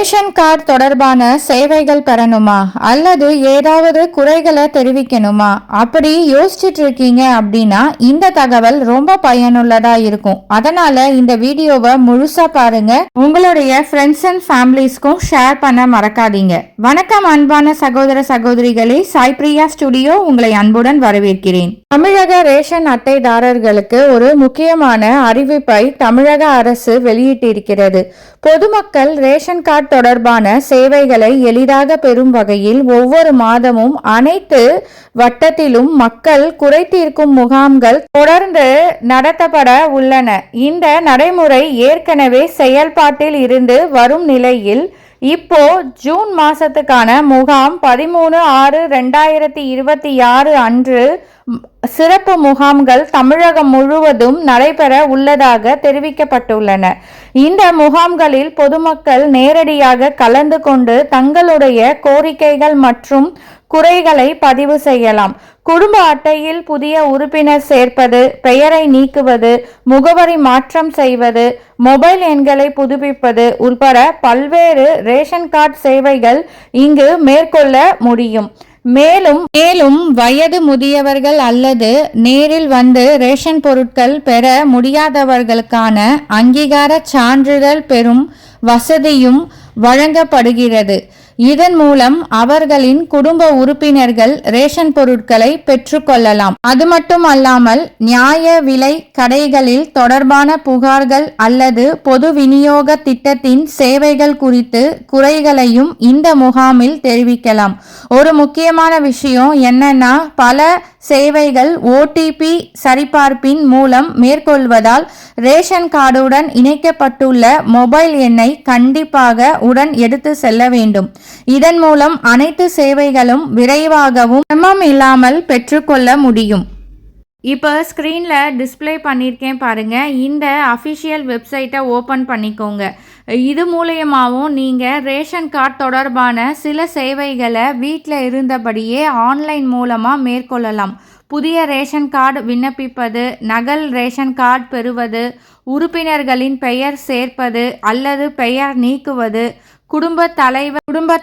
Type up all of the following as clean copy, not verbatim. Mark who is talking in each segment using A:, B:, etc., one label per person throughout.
A: Ration card தொடர்பான சேவைகள் பெறணுமா அல்லது ஏதாவது குறைகளை தெரிவிக்கணுமா அப்படி யோசிச்சுட்டு இருக்கீங்க அப்படின்னா இந்த தகவல் ரொம்ப பயனுள்ளதா இருக்கும். அதனால இந்த வீடியோவை முழுசா பாருங்க. உங்களுடைய ஃப்ரெண்ட்ஸ் அண்ட் ஃபேமிலிஸ்க்கும் ஷேர் பண்ண மறக்காதீங்க. வணக்கம் அன்பான சகோதர சகோதரிகளே, சாய் பிரியா ஸ்டுடியோ உங்களை அன்புடன் வரவேற்கிறேன். தமிழக ரேஷன் அட்டைதாரர்களுக்கு ஒரு முக்கியமான அறிவிப்பை தமிழக அரசு வெளியிட்டிருக்கிறது. பொதுமக்கள் ரேஷன் கார்டு தொடர்பான சேவைகளை எளிதாக பெறும் வகையில் ஒவ்வொரு மாதமும் அனைத்து வட்டத்திலும் மக்கள் குறை தீர்க்கும் முகாம்கள் தொடர்ந்து நடத்தப்பட உள்ளன. இந்த நடைமுறை ஏற்கனவே செயல்பாட்டில் இருந்து வரும் நிலையில் இப்போ ஜூன் மாசத்துக்கான முகாம் 13/6/2026 அன்று சிறப்பு முகாம்கள் தமிழகம் முழுவதும் நடைபெற உள்ளதாக தெரிவிக்கப்பட்டுள்ளன. இந்த முகாம்களில் பொதுமக்கள் நேரடியாக கலந்து கொண்டு தங்களுடைய கோரிக்கைகள் மற்றும் குறைகளை பதிவு செய்யலாம். குடும்ப அட்டையில் புதிய உறுப்பினர் சேர்ப்பது, பெயரை நீக்குவது, முகவரி மாற்றம் செய்வது, மொபைல் எண்களை புதுப்பிப்பது உட்பட பல்வேறு ரேஷன் கார்டு சேவைகள் இங்கு மேற்கொள்ள முடியும். மேலும் வயது முதியவர்கள் அல்லது நேரில் வந்து ரேஷன் பொருட்கள் பெற முடியாதவர்களுக்கான அங்கீகார சான்றிதழ் பெறும் வசதியும் வழங்கப்படுகிறது. இதன் மூலம் அவர்களின் குடும்ப உறுப்பினர்கள் ரேஷன் பொருட்களை பெற்றுக்கொள்ளலாம். அது மட்டுமல்லாமல் நியாய விலை கடைகளில் தொடர்பான புகார்கள் அல்லது பொது விநியோக திட்டத்தின் சேவைகள் குறித்து குறைகளையும் இந்த முகாமில் தெரிவிக்கலாம். ஒரு முக்கியமான விஷயம் என்னன்னா, பல சேவைகள் OTP சரிபார்ப்பின் மூலம் மேற்கொள்வதால் ரேஷன் கார்டுடன் இணைக்கப்பட்டுள்ள மொபைல் எண்ணை கண்டிப்பாக உடன் எடுத்து செல்ல வேண்டும். இதன் மூலம் அனைத்து சேவைகளும் விரைவாகவும் சிரமம் இல்லாமல் பெற்றுக்கொள்ள முடியும். இப்போ ஸ்க்ரீனில் டிஸ்பிளே பண்ணியிருக்கேன் பாருங்க. இந்த அஃபிஷியல் வெப்சைட்டை ஓப்பன் பண்ணிக்கோங்க. இது மூலயமாவும் நீங்கள் ரேஷன் கார்டு தொடர்பான சில சேவைகளை வீட்டில் இருந்தபடியே ஆன்லைன் மூலமாக மேற்கொள்ளலாம். புதிய ரேஷன் கார்டு விண்ணப்பிப்பது, நகல் ரேஷன் கார்டு பெறுவது, உறுப்பினர்களின் பெயர் சேர்ப்பது அல்லது பெயர் நீக்குவது, குடும்ப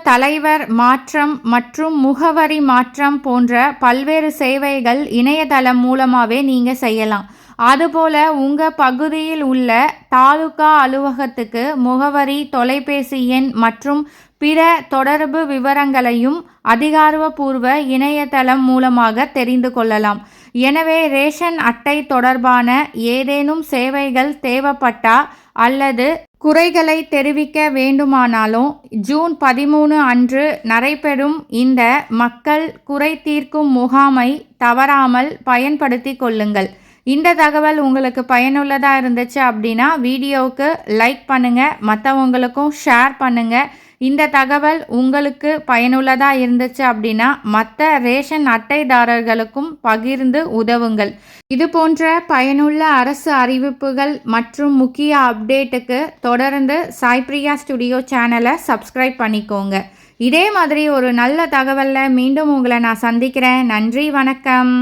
A: தலைவர் மாற்றம் மற்றும் முகவரி மாற்றம் போன்ற பல்வேறு சேவைகள் இணையதளம் மூலமாகவே நீங்கள் செய்யலாம். அதுபோல் உங்கள் பகுதியில் உள்ள தாலுகா அலுவலகத்துக்கு முகவரி, தொலைபேசி எண் மற்றும் பிற தொடர்பு விவரங்களையும் அதிகாரப்பூர்வ இணையதளம் மூலமாக தெரிந்து கொள்ளலாம். எனவே ரேஷன் அட்டை தொடர்பான ஏதேனும் சேவைகள் தேவைப்பட்டா அல்லது குறைகளை தெரிவிக்க வேண்டுமானாலும் ஜூன் 13 அன்று நடைபெறும் இந்த மக்கள் குறை தீர்க்கும் முகாமை தவறாமல் பயன்படுத்தி கொள்ளுங்கள். இந்த தகவல் உங்களுக்கு பயனுள்ளதாக இருந்துச்சு அப்படின்னா வீடியோவுக்கு லைக் பண்ணுங்கள், மற்றவங்களுக்கும் ஷேர் பண்ணுங்கள். இந்த தகவல் உங்களுக்கு பயனுள்ளதாக இருந்துச்சு அப்படின்னா மற்ற ரேஷன் அட்டைதாரர்களுக்கும் பகிர்ந்து உதவுங்கள். இது போன்ற பயனுள்ள அரசு அறிவிப்புகள் மற்றும் முக்கிய அப்டேட்டுக்கு தொடர்ந்து சாய் பிரியா ஸ்டுடியோ சேனலை சப்ஸ்கிரைப் பண்ணிக்கோங்க. இதே மாதிரி ஒரு நல்ல தகவலில் மீண்டும் உங்களை நான் சந்திக்கிறேன். நன்றி, வணக்கம்.